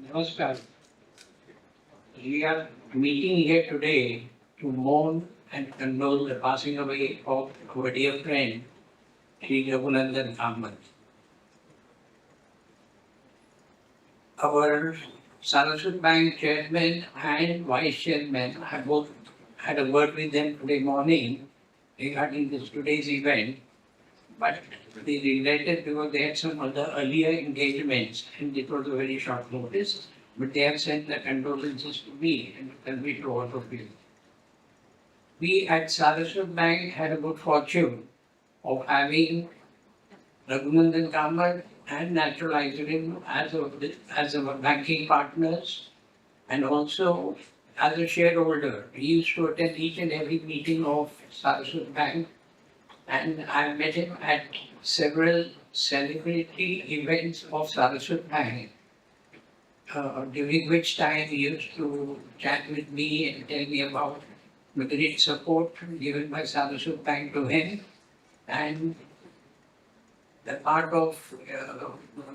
Namaskar. We are meeting here today to mourn and condole the passing away of our dear friend, Late Raghunandan Kamath. Our Saraswat Bank chairman and vice chairman have both had a word with them today morning regarding today's event, but they regretted because they had some other earlier engagements and it was a very short notice. But they have sent their condolences to me and to convey to all of you. We at Saraswat Bank had a good fortune of having Raghunandan Kamath and naturalized him as our banking partners and also as a shareholder. He used to attend each and every meeting of Saraswat Bank, and I met him at several celebrity events of Saraswat Bank, during which time he used to chat with me and tell me about the great support given by Saraswat Bank to him and the part of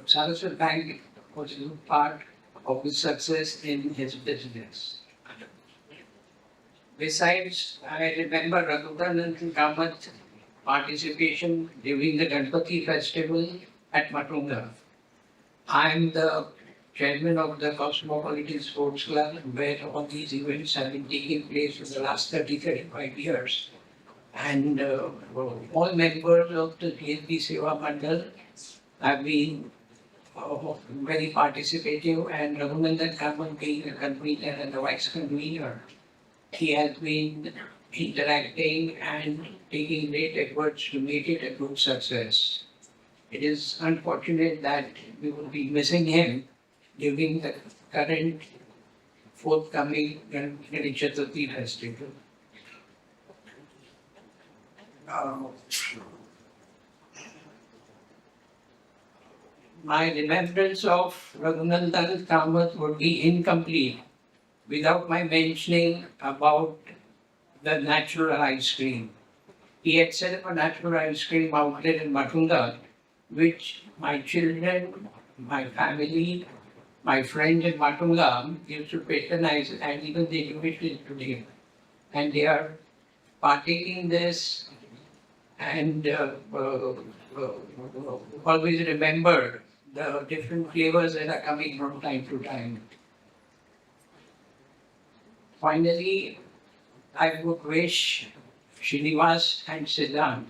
Saraswat Bank was a part of his success in his business. Besides, I remember Raghunandan Kamath's participation during the Ganpati festival at Matunga. I am the chairman of the Cosmopolitan Sports Club, where all these events have been taking place for the last 35 years. And all members of the GSB Seva Mandal have been very participative, and Raghunandan Kamath being a convener and the vice convener, he has been interacting and taking great efforts to make it a good success. It is unfortunate that we will be missing him during the current forthcoming Ganesh Chaturthi festival. My remembrance of Raghunandan Kamath would be incomplete without my mentioning about the natural ice cream. He had set up a natural ice cream outlet in Matunga, which my children, my family, my friends in Matunga used to patronize, and even they do it today. And they are partaking this and always remember the different flavors that are coming from time to time. Finally, I would wish Srinivas and Siddhant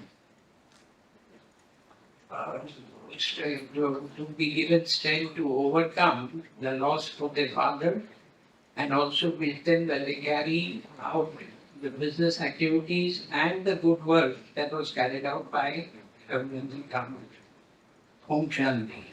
to be given strength to overcome the loss of their father and also wish them that they carry out the business activities and the good work that was carried out by Raghunandan Kamath. Om Shanti.